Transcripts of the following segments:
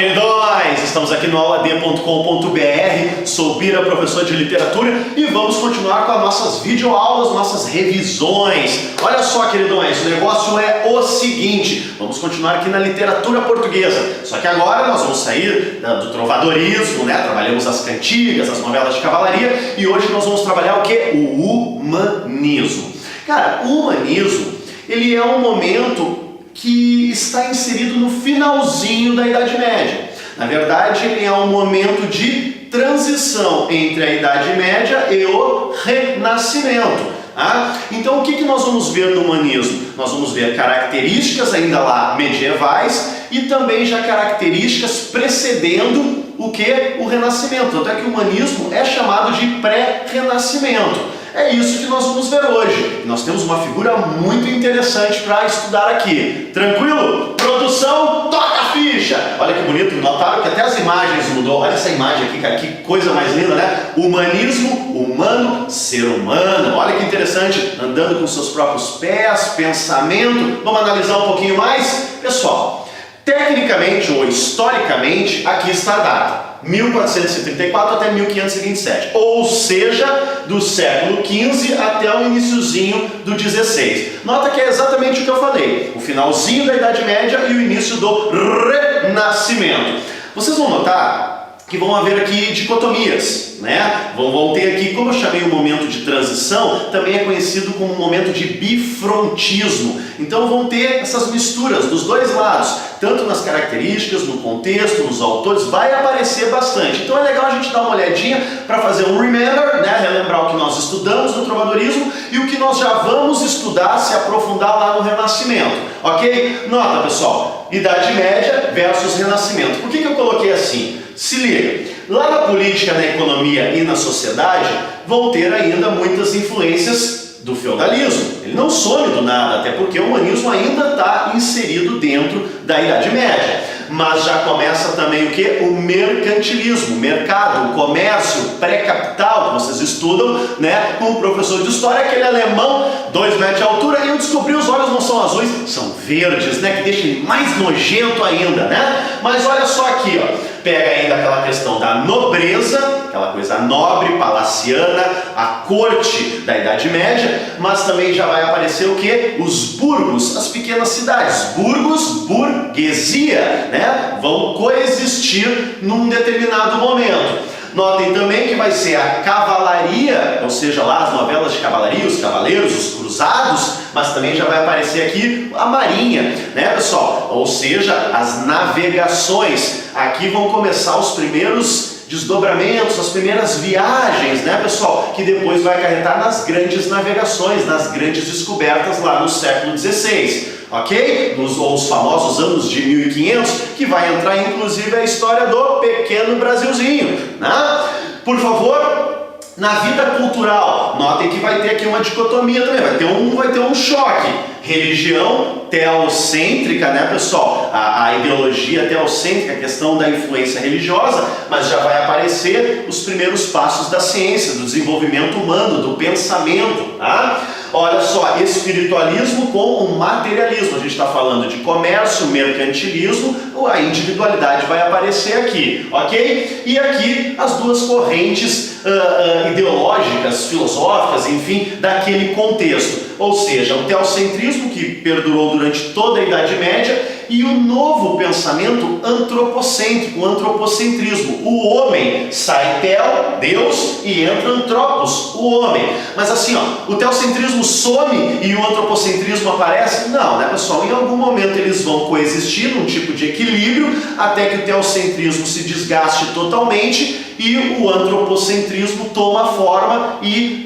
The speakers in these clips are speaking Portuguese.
queridões! Estamos aqui no aulad.com.br, sou Bira, professor de literatura, e vamos continuar com as nossas videoaulas, nossas revisões. Olha só, queridões, o negócio é o seguinte, vamos continuar aqui na literatura portuguesa, só que agora nós vamos sair do trovadorismo, né? Trabalhamos as cantigas, as novelas de cavalaria, e hoje nós vamos trabalhar o que? O humanismo. Cara, o humanismo, ele é um momento que está inserido no finalzinho da Idade Média. Na verdade, ele é um momento de transição entre a Idade Média e o Renascimento. Então, o que nós vamos ver no humanismo? Nós vamos ver características ainda lá medievais e também já características precedendo o que? O Renascimento. Tanto é que o humanismo é chamado de pré-renascimento. É isso que nós vamos ver hoje. Nós temos uma figura muito interessante para estudar aqui. Tranquilo? Produção, toca a ficha! Olha que bonito, notaram que até as imagens mudou. Olha essa imagem aqui, cara, que coisa mais linda, né? Humanismo, humano, ser humano. Olha que interessante, andando com seus próprios pés, pensamento. Vamos analisar um pouquinho mais? Pessoal, tecnicamente ou historicamente, aqui está a data. 1434 até 1527, ou seja, do século XV até o iniciozinho do XVI. Nota que é exatamente o que eu falei, o finalzinho da Idade Média e o início do Renascimento. Vocês vão notar que vão haver aqui dicotomias, né? Vão ter aqui, como eu chamei o momento de transição, também é conhecido como um momento de bifrontismo. Então vão ter essas misturas dos dois lados, tanto nas características, no contexto, nos autores, vai aparecer bastante. Então é legal a gente dar uma olhadinha para fazer um remember, né? Relembrar o que nós estudamos no trovadorismo e o que nós já vamos estudar, se aprofundar lá no Renascimento, ok? Nota, pessoal, Idade Média versus Renascimento. Por que eu coloquei assim? Se liga, lá na política, na economia e na sociedade vão ter ainda muitas influências do feudalismo. Ele não some do nada, até porque o humanismo ainda está inserido dentro da Idade Média. Mas já começa também o que? O mercantilismo, o mercado, o comércio, pré-capital, que vocês estudam, né? Com o professor de história, aquele alemão, 2 metros de altura, e eu descobri os olhos não são azuis, são verdes, né? Que deixa ele mais nojento ainda, né? Mas olha só aqui, ó. Pega ainda aquela questão da nobreza, aquela coisa nobre, palaciana, a corte da Idade Média, mas também já vai aparecer o que? Os burgos, as pequenas cidades. Burgos, burguesia, né? Vão coexistir num determinado momento. Notem também que vai ser a cavalaria, ou seja, lá as novelas de cavalaria, os cavaleiros, os cruzados, mas também já vai aparecer aqui a marinha, né, pessoal? Ou seja, as navegações. Aqui vão começar os primeiros desdobramentos, as primeiras viagens, né, pessoal? Que depois vai acarretar nas grandes navegações, nas grandes descobertas lá no século XVI. Ok? Os famosos anos de 1500, que vai entrar inclusive a história do pequeno Brasilzinho, né? Por favor, na vida cultural, notem que vai ter aqui uma dicotomia também, vai ter um choque. Religião teocêntrica, né, pessoal? A ideologia teocêntrica, a questão da influência religiosa, mas já vai aparecer os primeiros passos da ciência, do desenvolvimento humano, do pensamento, tá? Olha só, espiritualismo com o materialismo. A gente está falando de comércio, mercantilismo, a individualidade vai aparecer aqui, ok? E aqui as duas correntes ideológicas, filosóficas, enfim, daquele contexto. Ou seja, o teocentrismo que perdurou durante toda a Idade Média e o novo pensamento antropocêntrico, o antropocentrismo. O homem sai tel, Deus, e entra antropos, o homem. Mas assim, ó, o teocentrismo some e o antropocentrismo aparece? Não, né, pessoal? Em algum momento eles vão coexistir num tipo de equilíbrio até que o teocentrismo se desgaste totalmente e o antropocentrismo toma forma e,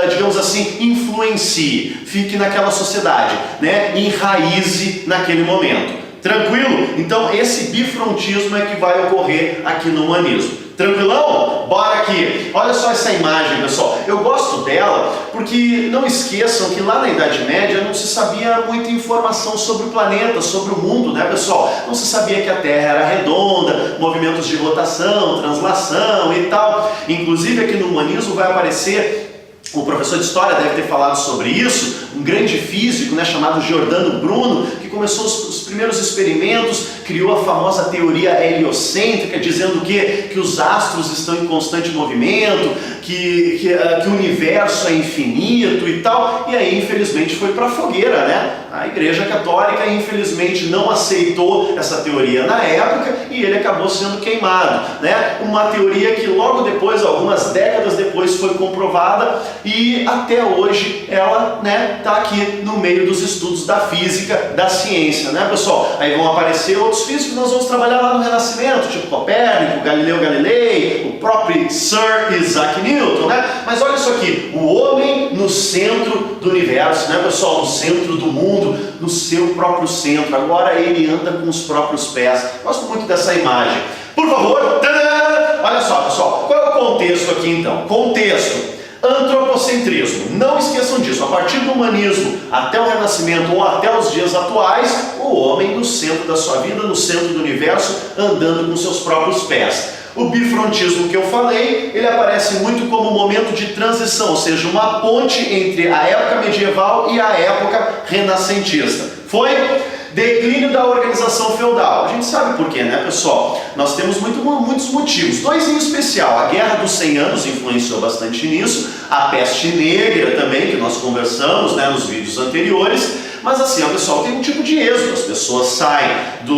digamos assim, influencie, fique naquela sociedade, né? Enraize naquele momento. Tranquilo? Então esse bifrontismo é que vai ocorrer aqui no humanismo. Tranquilão? Bora aqui! Olha só essa imagem, pessoal. Eu gosto dela porque não esqueçam que lá na Idade Média não se sabia muita informação sobre o planeta, sobre o mundo, né, pessoal? Não se sabia que a Terra era redonda, movimentos de rotação, translação e tal. Inclusive aqui no humanismo vai aparecer O professor de história deve ter falado sobre isso, um grande físico, né, chamado Giordano Bruno, que começou os primeiros experimentos, criou a famosa teoria heliocêntrica, dizendo que os astros estão em constante movimento, que o universo é infinito e tal, e aí infelizmente foi para a fogueira, né? A Igreja Católica infelizmente não aceitou essa teoria na época e ele acabou sendo queimado, né? Uma teoria que logo depois, algumas décadas depois, foi comprovada e até hoje ela, né, está aqui no meio dos estudos da física, da ciência, né, pessoal? Aí vão aparecer outros físicos, nós vamos trabalhar lá no Renascimento, tipo Copérnico, Galileu Galilei, o próprio Sir Isaac Newton, né? Mas olha isso aqui, o homem no centro do universo, né, pessoal? No centro do mundo, no seu próprio centro. Agora ele anda com os próprios pés. Gosto muito dessa imagem. Por favor, tadã! Olha só, pessoal, qual é o contexto aqui então? Contexto: antropocentrismo. Não esqueçam disso. A partir do humanismo até o Renascimento ou até os dias atuais, o homem no centro da sua vida, no centro do universo, andando com seus próprios pés. O bifrontismo que eu falei, ele aparece muito como um momento de transição, ou seja, uma ponte entre a época medieval e a época renascentista. Foi declínio da organização feudal. A gente sabe por quê, né, pessoal? Nós temos muitos motivos. Dois em especial. A Guerra dos 100 Anos influenciou bastante nisso. A peste negra também, que nós conversamos, né, nos vídeos anteriores. Mas assim, ó, pessoal, tem um tipo de êxodo. As pessoas saem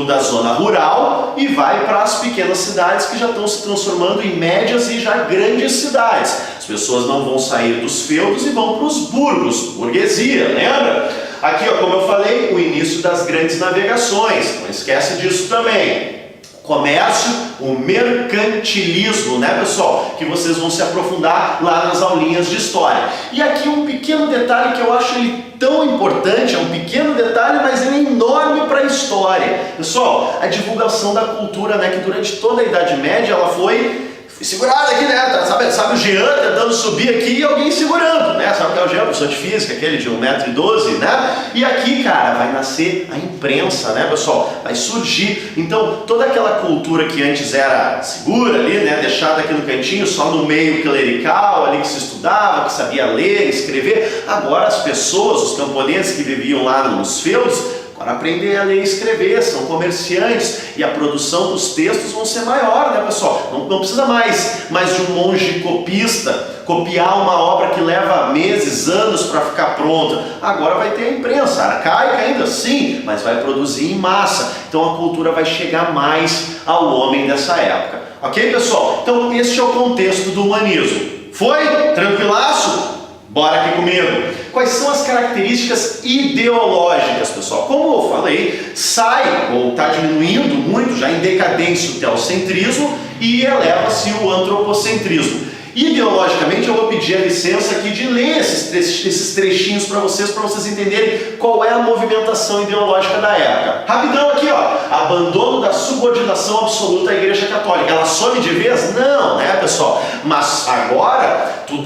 da zona rural e vai para as pequenas cidades que já estão se transformando em médias e já grandes cidades. As pessoas não vão sair dos feudos e vão para os burgos, burguesia, lembra? Aqui, ó, como eu falei, o início das grandes navegações, não esquece disso também. Comércio, o mercantilismo, né, pessoal? Que vocês vão se aprofundar lá nas aulinhas de história. E aqui um pequeno detalhe que eu acho ele tão importante, é um pequeno detalhe, mas ele é enorme para a história. Pessoal, a divulgação da cultura, né, que durante toda a Idade Média ela foi segurada aqui, né? Sabe o Jean tentando subir aqui e alguém segurando, né? Sabe o que é o Jean, professor de física, aquele de 1,12 m, né? E aqui, cara, vai nascer a imprensa, né, pessoal? Vai surgir. Então, toda aquela cultura que antes era segura ali, né? Deixada aqui no cantinho, só no meio clerical, ali que se estudava, que sabia ler, escrever. Agora as pessoas, os camponeses que viviam lá nos feudos, para aprender a ler e escrever, são comerciantes e a produção dos textos vão ser maior, né, pessoal? Não precisa mais de um monge copista copiar uma obra que leva meses, anos para ficar pronta. Agora vai ter a imprensa, arcaica ainda sim, mas vai produzir em massa. Então a cultura vai chegar mais ao homem dessa época. Ok, pessoal? Então este é o contexto do humanismo. Foi? Tranquilaço? Bora aqui comigo. Quais são as características ideológicas, pessoal? Como eu falei, sai ou está diminuindo muito, já em decadência, o teocentrismo e eleva-se o antropocentrismo. Ideologicamente, eu vou pedir a licença aqui de ler esses trechinhos para vocês entenderem qual é a movimentação ideológica da época. Rapidão aqui, ó. Abandono da subordinação absoluta à Igreja Católica. Ela some de vez? Não, né, pessoal? Mas agora tu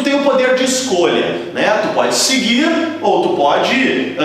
tem o poder de escolha, né? Tu pode seguir ou tu pode,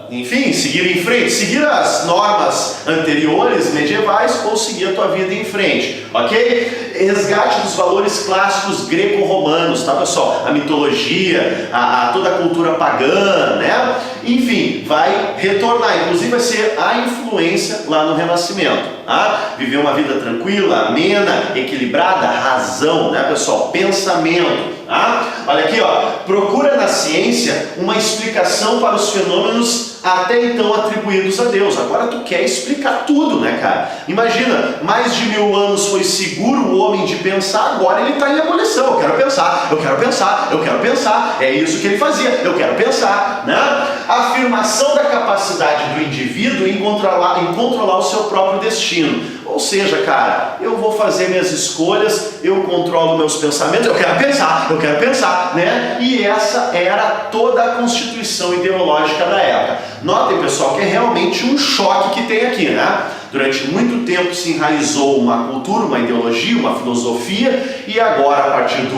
enfim, seguir em frente, seguir as normas anteriores, medievais, ou seguir a tua vida em frente, ok? Resgate dos valores clássicos greco-romanos, tá, pessoal? A mitologia, toda a cultura pagã, né? Enfim, vai retornar, inclusive vai ser a influência lá no Renascimento, tá? Viver uma vida tranquila, amena, equilibrada, razão, né, pessoal? Pensamento, tá? Olha aqui, ó, procura na ciência uma explicação para os fenômenos até então atribuídos a Deus. Agora tu quer explicar tudo, né, cara? Imagina, mais de 1000 anos foi seguro o homem de pensar, agora ele está em ebulição. Eu quero pensar, eu quero pensar, eu quero pensar. É isso que ele fazia, eu quero pensar, né? A afirmação da capacidade do indivíduo em controlar o seu próprio destino. Ou seja, cara, eu vou fazer minhas escolhas, eu controlo meus pensamentos, eu quero pensar, né? E essa era toda a constituição ideológica da época. Notem, pessoal, que é realmente um choque que tem aqui, né? Durante muito tempo se enraizou uma cultura, uma ideologia, uma filosofia, e agora, a partir do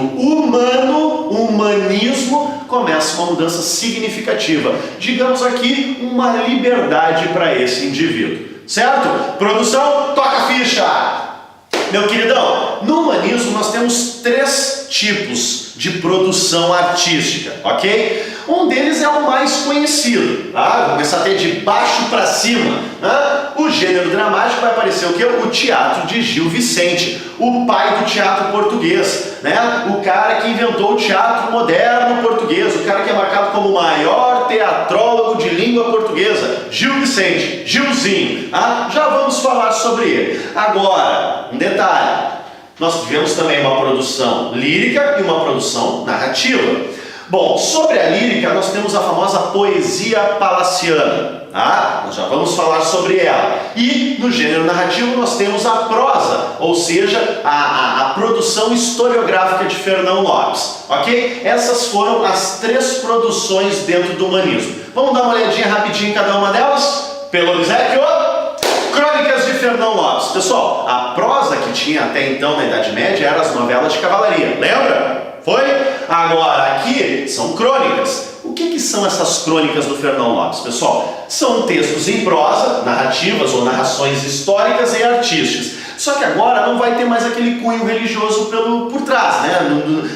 humanismo, começa uma mudança significativa. Digamos aqui, uma liberdade para esse indivíduo. Certo? Produção, toca a ficha! Meu queridão, no humanismo nós temos 3 tipos de produção artística, ok? Um deles é o mais conhecido, tá? Vou começar até de baixo para cima, né? O gênero dramático vai aparecer o quê? O teatro de Gil Vicente, o pai do teatro português, né? O cara que inventou o teatro moderno português, o cara que é marcado como o maior teatrólogo de língua portuguesa, Gil Vicente, Gilzinho, tá? Já vamos falar sobre ele. Agora, um detalhe, nós tivemos também uma produção lírica e uma produção narrativa. Bom, sobre a lírica nós temos a famosa poesia palaciana, tá? Nós já vamos falar sobre ela. E no gênero narrativo nós temos a prosa, ou seja, a produção historiográfica de Fernão Lopes, ok? Essas foram as 3 produções dentro do humanismo. Vamos dar uma olhadinha rapidinho em cada uma delas? Pelo obséquio, Crônicas de Fernão Lopes. Pessoal, a prosa que tinha até então na Idade Média eram as novelas de cavalaria, lembra? Foi? Agora aqui são crônicas. O que são essas crônicas do Fernão Lopes, pessoal? São textos em prosa, narrativas ou narrações históricas e artísticas. Só que agora não vai ter mais aquele cunho religioso por trás, né?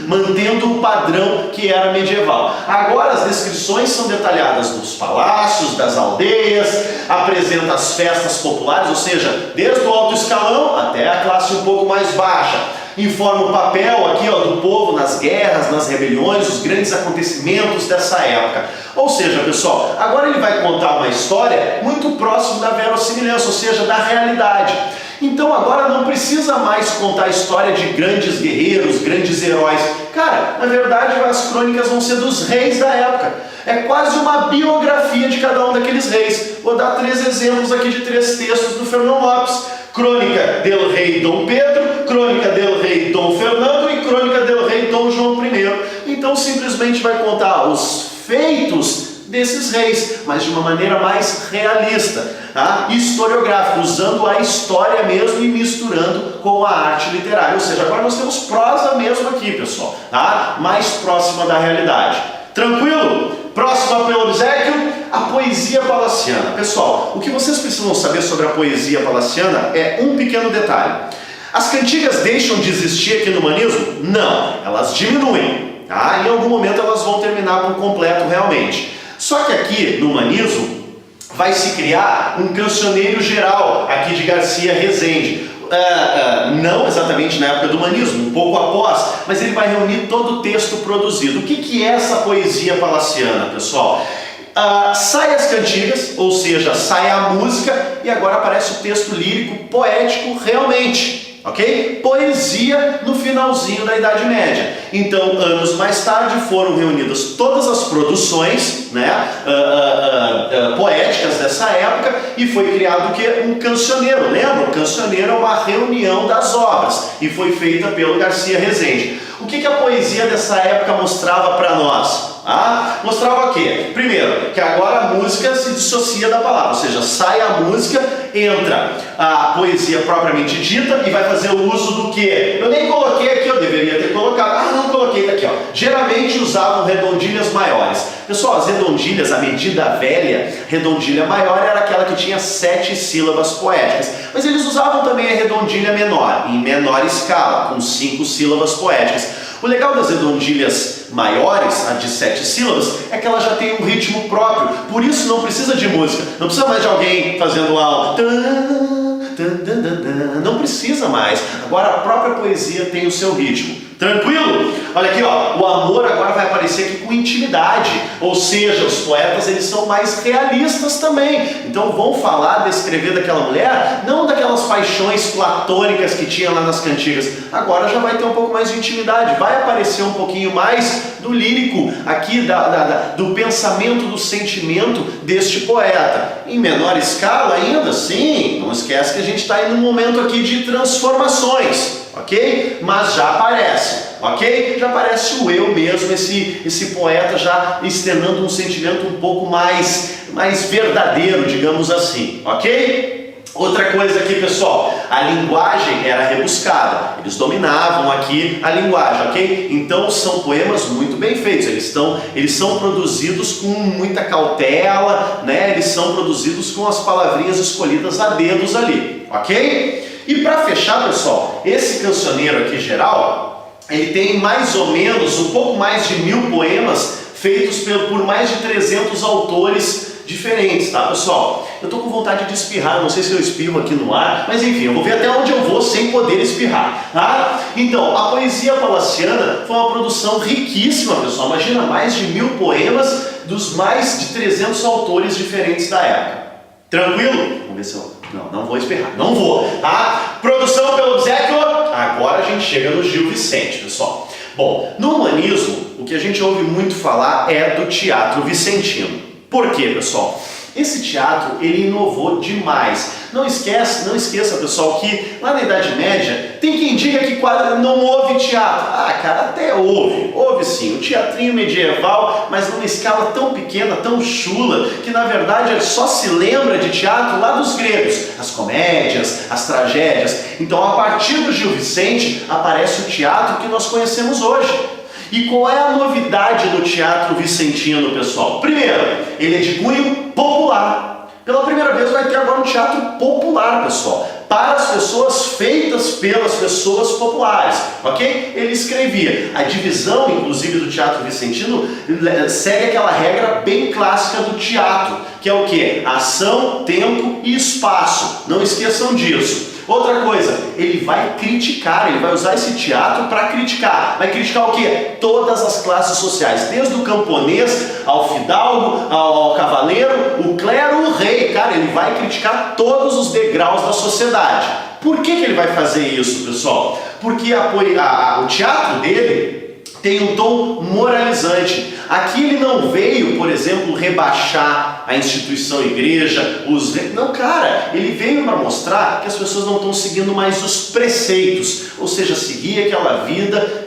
Mantendo o padrão que era medieval. Agora as descrições são detalhadas dos palácios, das aldeias, apresenta as festas populares, ou seja, desde o alto escalão até a classe um pouco mais baixa. Informa o papel aqui, ó, do povo nas guerras, nas rebeliões, os grandes acontecimentos dessa época. Ou seja, pessoal, agora ele vai contar uma história muito próxima da verossimilhança, ou seja, da realidade. Então agora não precisa mais contar a história de grandes guerreiros, grandes heróis. Cara, na verdade as crônicas vão ser dos reis da época. É quase uma biografia de cada um daqueles reis. Vou dar 3 exemplos aqui de 3 textos do Fernão Lopes. Crônica del Rei Dom Pedro, Crônica del Rei Dom Fernando e Crônica del Rei Dom João I. Então simplesmente vai contar os feitos desses reis, mas de uma maneira mais realista, tá? Historiográfica, usando a história mesmo e misturando com a arte literária. Ou seja, agora nós temos prosa mesmo aqui, pessoal, tá? Mais próxima da realidade. Tranquilo? Próxima pelo obséquio, a poesia palaciana. Pessoal, o que vocês precisam saber sobre a poesia palaciana é um pequeno detalhe. As cantigas deixam de existir aqui no humanismo? Não, elas diminuem, tá? Em algum momento elas vão terminar por completo realmente. Só que aqui no humanismo vai se criar um cancioneiro geral aqui de Garcia Rezende. Não exatamente na época do humanismo, um pouco após, mas ele vai reunir todo o texto produzido. O que é essa poesia palaciana, pessoal? Sai as cantigas, ou seja, sai a música e agora aparece o texto lírico poético realmente, ok? Poesia no finalzinho da Idade Média. Então, anos mais tarde foram reunidas todas as produções, né, poéticas dessa época e foi criado o quê? Um cancioneiro. Lembra? O cancioneiro é uma reunião das obras e foi feita pelo Garcia Rezende. O que a poesia dessa época mostrava para nós? Mostrava o quê? Primeiro, que agora a música se dissocia da palavra, ou seja, sai a música, entra a poesia propriamente dita e vai fazer o uso do quê? Eu nem coloquei aqui, eu deveria ter colocado, não coloquei daqui, ó. Geralmente usavam redondilhas maiores. Pessoal, as redondilhas, a medida velha, redondilha maior era aquela que tinha 7 sílabas poéticas, mas eles usavam também a redondilha menor, em menor escala, com 5 sílabas poéticas. O legal das redondilhas maiores, a de 7 sílabas, é que ela já tem um ritmo próprio, por isso não precisa de música, não precisa mais de alguém fazendo aula. Não precisa mais, agora a própria poesia tem o seu ritmo. Tranquilo? Olha aqui, ó, o amor agora vai aparecer aqui com intimidade, ou seja, os poetas eles são mais realistas também, então vão falar, descrever daquela mulher, não daquelas paixões platônicas que tinha lá nas cantigas, agora já vai ter um pouco mais de intimidade, vai aparecer um pouquinho mais do lírico aqui, do pensamento, do sentimento deste poeta, em menor escala ainda, sim, não esquece que a gente está em um momento aqui de transformações, ok? Mas já aparece, ok? Já aparece o eu mesmo, esse poeta já externando um sentimento um pouco mais verdadeiro, digamos assim, ok? Outra coisa aqui, pessoal, a linguagem era rebuscada, eles dominavam aqui a linguagem, ok? Então são poemas muito bem feitos, eles são produzidos com muita cautela, né? Eles são produzidos com as palavrinhas escolhidas a dedos ali, ok? E para fechar, pessoal, esse cancioneiro aqui geral, ele tem mais ou menos, um pouco mais de 1000 poemas feitos por mais de 300 autores diferentes, tá, pessoal? Eu tô com vontade de espirrar, não sei se eu espirro aqui no ar, mas enfim, eu vou ver até onde eu vou sem poder espirrar, tá? Então, a poesia palaciana foi uma produção riquíssima, pessoal. Imagina, mais de 1000 poemas dos mais de 300 autores diferentes da época. Tranquilo? Vamos ver se eu... Não vou espirrar, não vou, tá? Produção pelo obséquio, agora a gente chega no Gil Vicente, pessoal. Bom, no humanismo, o que a gente ouve muito falar é do teatro vicentino. Por quê, pessoal? Esse teatro, ele inovou demais. Não esqueça, pessoal, que lá na Idade Média, tem quem diga que quase não houve teatro. Ah, cara, até houve sim, o teatrinho medieval, mas numa escala tão pequena, tão chula, que na verdade só se lembra de teatro lá dos gregos, as comédias, as tragédias. Então, a partir do Gil Vicente, aparece o teatro que nós conhecemos hoje. E qual é a novidade do teatro vicentino, pessoal? Primeiro, ele é de cunho popular. Pela primeira vez vai ter agora um teatro popular, pessoal, para as pessoas, feitas pelas pessoas populares, ok? Ele escrevia. A divisão, inclusive, do teatro vicentino segue aquela regra bem clássica do teatro, que é o quê? Ação, tempo e espaço. Não esqueçam disso. Outra coisa, ele vai criticar, ele vai usar esse teatro para criticar. Vai criticar o quê? Todas as classes sociais, desde o camponês ao fidalgo, ao cavaleiro, o clero, o rei. Cara, ele vai criticar todos os degraus da sociedade. Por que ele vai fazer isso, pessoal? Porque o teatro dele tem um tom moralizante. Aqui ele não veio, por exemplo, rebaixar a instituição igreja, não, cara, ele veio para mostrar que as pessoas não estão seguindo mais os preceitos, ou seja, seguir aquela vida,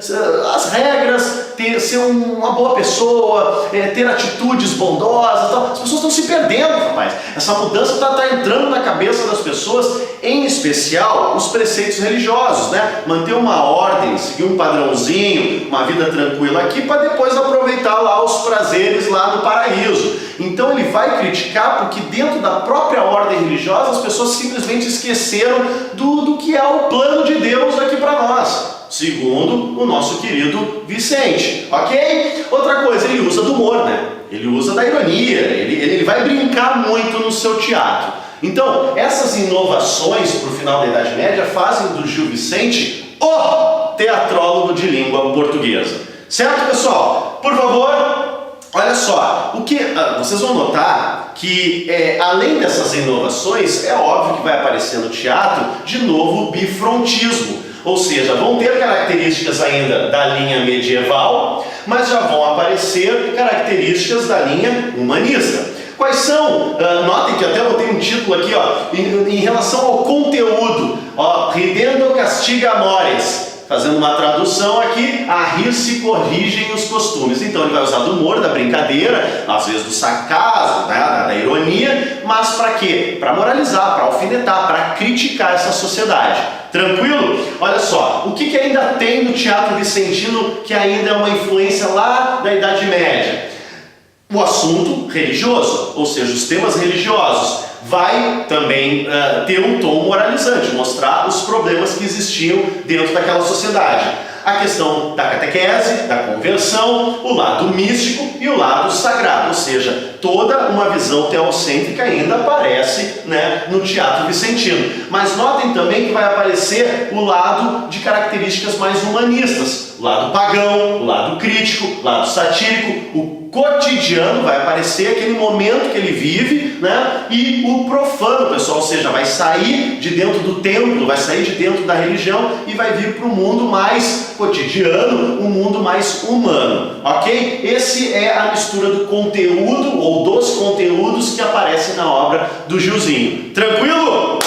as regras, ser uma boa pessoa, ter atitudes bondosas, tal. As pessoas estão se perdendo, rapaz. Essa mudança está entrando na cabeça das pessoas, em especial os preceitos religiosos, né? Manter uma ordem, seguir um padrãozinho, uma vida tranquila aqui, para depois aproveitar lá os prazeres lá no paraíso. Então ele vai criticar porque dentro da própria ordem religiosa as pessoas simplesmente esqueceram do que é o plano de Deus aqui para nós, segundo o nosso querido Vicente, ok? Outra coisa, ele usa do humor, né? Ele usa da ironia, ele vai brincar muito no seu teatro. Então, essas inovações para o final da Idade Média fazem do Gil Vicente o teatrólogo de língua portuguesa. Certo, pessoal? Por favor, olha só, vocês vão notar que além dessas inovações, é óbvio que vai aparecer no teatro de novo o bifrontismo, ou seja, vão ter características ainda da linha medieval, mas já vão aparecer características da linha humanista. Quais são? Notem que até eu botei um título aqui, ó, em relação ao conteúdo, ó, ridendo castiga amores. Fazendo uma tradução aqui, a rir se corrigem os costumes. Então ele vai usar do humor, da brincadeira, às vezes do sarcasmo, né, da ironia, mas para quê? Para moralizar, para alfinetar, para criticar essa sociedade. Tranquilo? Olha só, o que ainda tem no teatro vicentino que ainda é uma influência lá da Idade Média? O assunto religioso, ou seja, os temas religiosos. Vai também ter um tom moralizante, mostrar os problemas que existiam dentro daquela sociedade. A questão da catequese, da conversão, o lado místico e o lado sagrado, ou seja, toda uma visão teocêntrica ainda aparece, né, no teatro vicentino. Mas notem também que vai aparecer o lado de características mais humanistas, o lado pagão, o lado crítico, o lado satírico, o cotidiano, vai aparecer aquele momento que ele vive, né? E o profano, pessoal, ou seja, vai sair de dentro do templo, vai sair de dentro da religião e vai vir para o mundo mais cotidiano, um mundo mais humano, ok? Esse é a mistura do conteúdo ou dos conteúdos que aparecem na obra do Gilzinho. Tranquilo?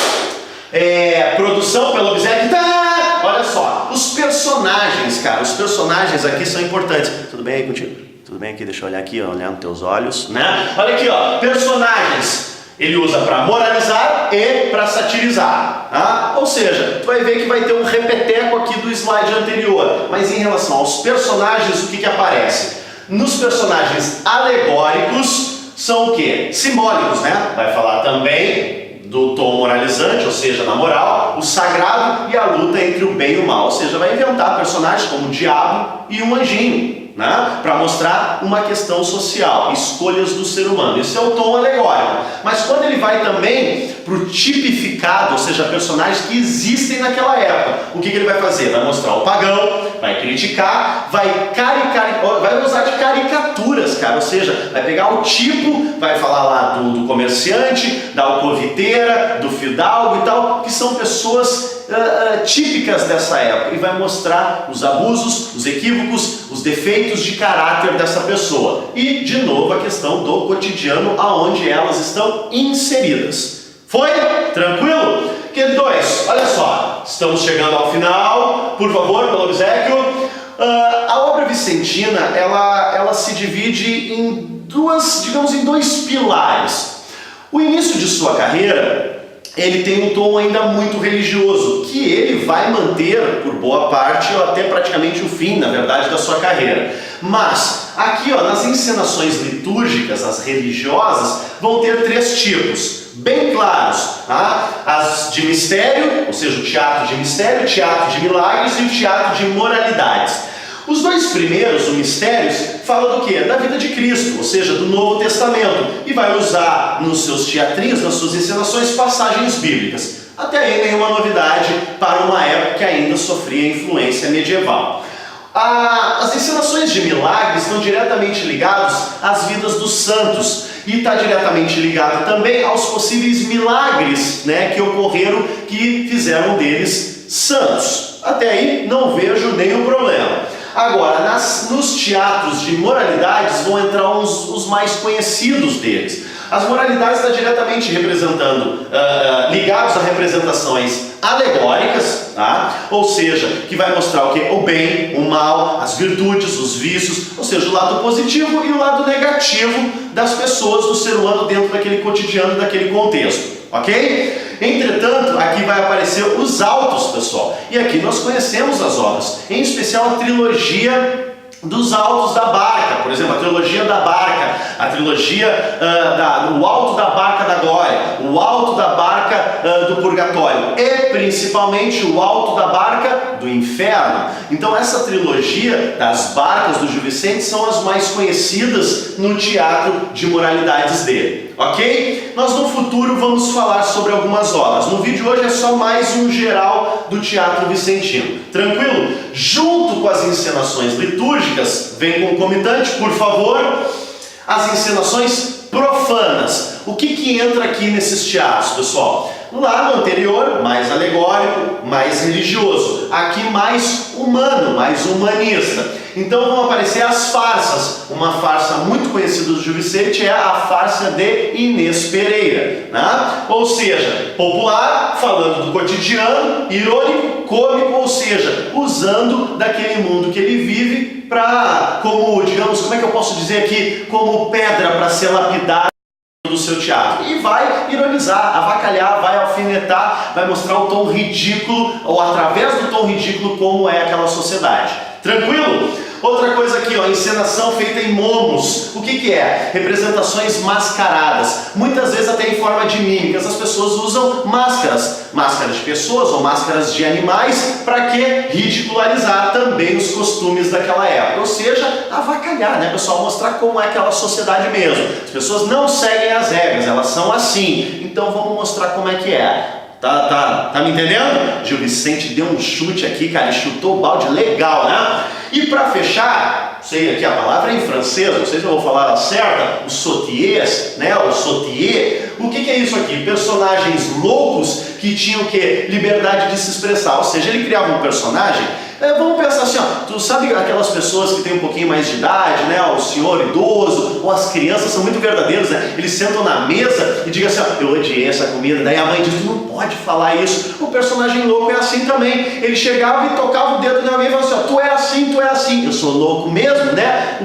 Produção pelo obséquio. Tá! Olha só, os personagens, cara, os personagens aqui são importantes. Tudo bem aí contigo? Tudo bem aqui? Deixa eu olhar aqui, ó, olhar nos teus olhos, né? Olha aqui, ó, personagens. Ele usa para moralizar e para satirizar, tá? Ou seja, tu vai ver que vai ter um repeteco aqui do slide anterior. Mas em relação aos personagens, o que aparece? Nos personagens alegóricos são o quê? Simbólicos, né? Vai falar também do tom moralizante, ou seja, na moral, o sagrado e a luta entre o bem e o mal, ou seja, vai inventar personagens como o diabo e um anjinho, né? Para mostrar uma questão social, escolhas do ser humano. Esse é o tom alegórico. Mas quando ele vai também para o tipificado, ou seja, personagens que existem naquela época, o que ele vai fazer? Vai mostrar o pagão, vai criticar, vai usar de caricaturas, cara, ou seja, vai pegar o tipo, vai falar lá do comerciante, da alcoviteira, do fidalgo e tal, que são pessoas típicas dessa época, e vai mostrar os abusos, os equívocos, os defeitos de caráter dessa pessoa. E, de novo, a questão do cotidiano aonde elas estão inseridas. Foi? Tranquilo? Queridos, olha só, estamos chegando ao final, por favor, pelo obséquio. A obra vicentina, ela se divide em dois pilares. O início de sua carreira, ele tem um tom ainda muito religioso, que ele vai manter por boa parte, ou até praticamente o fim, na verdade, da sua carreira. Mas, aqui, ó, nas encenações litúrgicas, as religiosas, vão ter 3 tipos, bem claros, tá? As de mistério, ou seja, o teatro de mistério, o teatro de milagres e o teatro de moralidades. Os 2 primeiros, o Mistérios, fala do quê? Da vida de Cristo, ou seja, do Novo Testamento, e vai usar nos seus teatrinhos, nas suas encenações, passagens bíblicas. Até aí nenhuma novidade para uma época que ainda sofria influência medieval. As encenações de milagres estão diretamente ligados às vidas dos santos, e está diretamente ligado também aos possíveis milagres, né, que ocorreram, que fizeram deles santos. Até aí não vejo nenhum problema. Agora, nos teatros de moralidades vão entrar os mais conhecidos deles. As moralidades estão diretamente representando, ligados a representações alegóricas, tá? Ou seja, que vai mostrar o quê? O bem, o mal, as virtudes, os vícios, ou seja, o lado positivo e o lado negativo das pessoas, do ser humano dentro daquele cotidiano, daquele contexto, ok? Entretanto, aqui vai aparecer os autos, pessoal, e aqui nós conhecemos as obras, em especial a trilogia dos Autos da Barca, por exemplo, a trilogia da Barca, a trilogia o Alto da Barca da Glória, o Alto da Barca do Purgatório e principalmente o Alto da Barca do Inferno. Então essa trilogia das barcas do Gil Vicente são as mais conhecidas no teatro de moralidades dele, ok? Nós no futuro vamos falar sobre algumas obras. No vídeo hoje é só mais um geral do teatro vicentino, tranquilo? Junto com as encenações litúrgicas, vem concomitante, por favor, as encenações profanas. O que entra aqui nesses teatros, pessoal? Lá no anterior, mais alegórico, mais religioso. Aqui mais humano, mais humanista. Então vão aparecer as farsas. Uma farsa muito conhecida do Gil Vicente é a farsa de Inês Pereira, né? Ou seja, popular, falando do cotidiano, irônico, cômico, ou seja, usando daquele mundo que ele vive para, como, digamos, como é que eu posso dizer aqui, como pedra para ser lapidada do seu teatro, e vai ironizar, avacalhar, vai alfinetar, vai mostrar o tom ridículo, ou através do tom ridículo, como é aquela sociedade. Tranquilo? Outra coisa aqui, ó, encenação feita em momos. O que é? Representações mascaradas. Muitas vezes até em forma de mímicas. As pessoas usam máscaras. Máscaras de pessoas ou máscaras de animais. Para quê? Ridicularizar também os costumes daquela época. Ou seja, avacalhar, né, pessoal? Mostrar como é aquela sociedade mesmo. As pessoas não seguem as regras, elas são assim. Então vamos mostrar como é que é. Tá me entendendo? Gil Vicente deu um chute aqui, cara, ele chutou o balde legal, né? E para fechar, sei aqui a palavra é em francês, não sei se eu vou falar a certa, os sautiers, né? O sautier. O que é isso aqui? Personagens loucos que tinham que liberdade de se expressar, ou seja, ele criava um personagem. Vamos pensar assim, ó, tu sabe aquelas pessoas que têm um pouquinho mais de idade, né? O senhor idoso, ou as crianças são muito verdadeiros, né? Eles sentam na mesa e digam assim, ó, eu odiei essa comida, daí a mãe diz, tu não pode falar isso. O personagem louco é assim também, ele chegava e tocava o dedo em alguém e falava assim, ó, tu é assim, eu sou louco mesmo, né?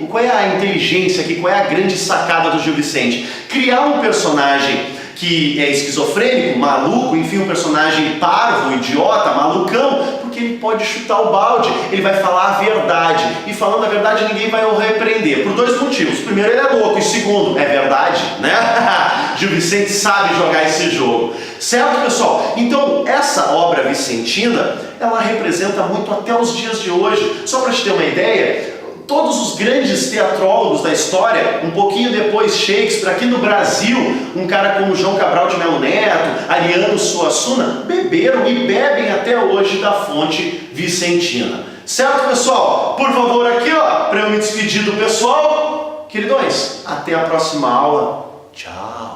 Qual é a inteligência aqui, qual é a grande sacada do Gil Vicente? Criar um personagem que é esquizofrênico, maluco, enfim, um personagem parvo, idiota, malucão, porque porque ele pode chutar o balde, ele vai falar a verdade. E falando a verdade, ninguém vai o repreender. Por dois motivos. Primeiro, ele é louco. E segundo, é verdade, né? Gil Vicente sabe jogar esse jogo. Certo, pessoal? Então, essa obra vicentina, ela representa muito até os dias de hoje. Só para te ter uma ideia, todos os grandes teatrólogos da história, um pouquinho depois Shakespeare, aqui no Brasil, um cara como João Cabral de Melo Neto, Ariano Suassuna, beberam e bebem até hoje da fonte vicentina. Certo, pessoal? Por favor, aqui, ó, para eu me despedir do pessoal, queridões, até a próxima aula. Tchau!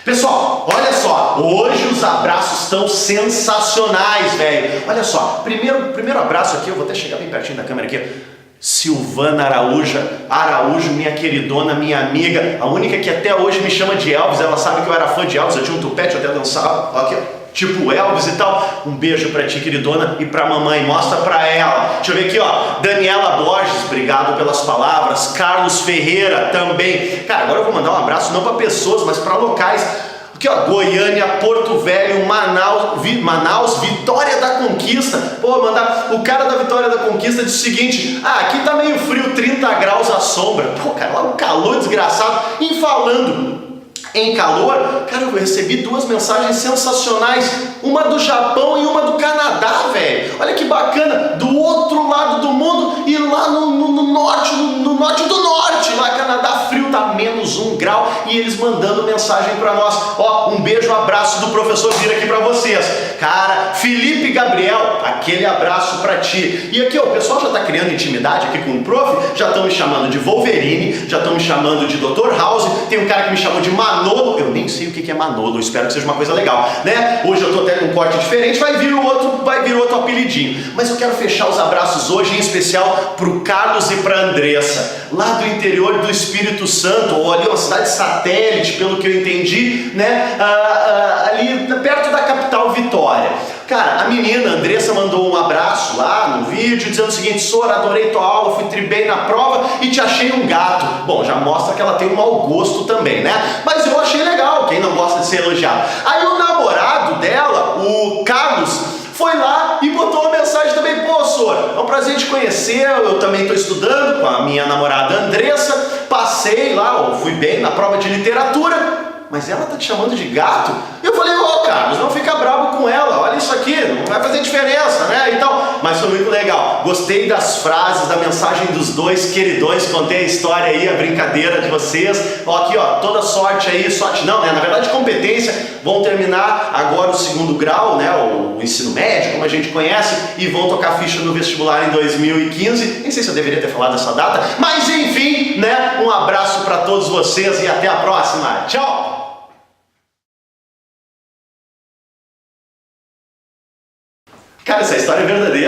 Pessoal, olha só, hoje os abraços estão sensacionais, velho. Olha só, primeiro abraço aqui, eu vou até chegar bem pertinho da câmera aqui. Silvana Araújo, minha queridona, minha amiga, a única que até hoje me chama de Elvis, ela sabe que eu era fã de Elvis, eu tinha um tupete, eu até dançava, aqui, tipo Elvis e tal. Um beijo pra ti, queridona, e pra mamãe, mostra pra ela. Deixa eu ver aqui, ó, Daniela Borges, obrigado pelas palavras. Carlos Ferreira também. Cara, agora eu vou mandar um abraço não pra pessoas, mas pra locais. Aqui, ó, Goiânia, Porto Velho, Manaus, Vitória da Conquista. Pô, mandar o cara da Vitória da Conquista disse o seguinte: ah, aqui tá meio frio, 30 graus à sombra. Pô, cara, lá um calor desgraçado. E falando em calor, cara, eu recebi duas mensagens sensacionais, uma do Japão e uma do Canadá, velho. Olha que bacana, do outro lado do mundo e lá no norte, no norte do norte, lá Canadá, frio, tá -1 grau, e eles mandando mensagem pra nós. Ó, um beijo, abraço do professor Vira aqui pra vocês. Cara, Felipe Gabriel, aquele abraço pra ti. E aqui, ó, o pessoal já tá criando intimidade aqui com o prof, já estão me chamando de Wolverine, já estão me chamando de Dr. House, tem um cara que me chamou de Manolo, eu nem sei o que é Manolo, espero que seja uma coisa legal, né? Hoje eu tô até com um corte diferente, vai vir outro apelidinho. Mas eu quero fechar os abraços hoje, em especial pro Carlos e pra Andressa, lá do interior do Espírito Santo, ou ali uma cidade satélite, pelo que eu entendi, né? Ali perto da capital Vitória. Cara, a menina, a Andressa, mandou um abraço lá no vídeo, dizendo o seguinte: Sora, adorei tua aula, fui tri bem na prova e te achei um gato. Bom, já mostra que ela tem um mau gosto também, né? Mas eu achei legal, quem não gosta de ser elogiado. Aí o namorado dela, o Carlos, foi lá e botou uma mensagem também: pô, Sora, é um prazer te conhecer, eu também estou estudando com a minha namorada Andressa, passei lá, fui bem na prova de literatura, mas ela tá te chamando de gato? Eu falei: ô, Carlos, não fica bravo com ela, olha isso aqui, não vai fazer diferença, né, e tal. Mas foi muito legal, gostei das frases, da mensagem dos dois queridões, contei a história aí, a brincadeira de vocês. Ó, aqui, ó, toda sorte aí, sorte não, né, na verdade competência, vão terminar agora o 2º grau, né, o ensino médio, como a gente conhece, e vão tocar ficha no vestibular em 2015, nem sei se eu deveria ter falado essa data, mas enfim, né, um abraço para todos vocês e até a próxima, tchau! Cara, essa história é verdadeira.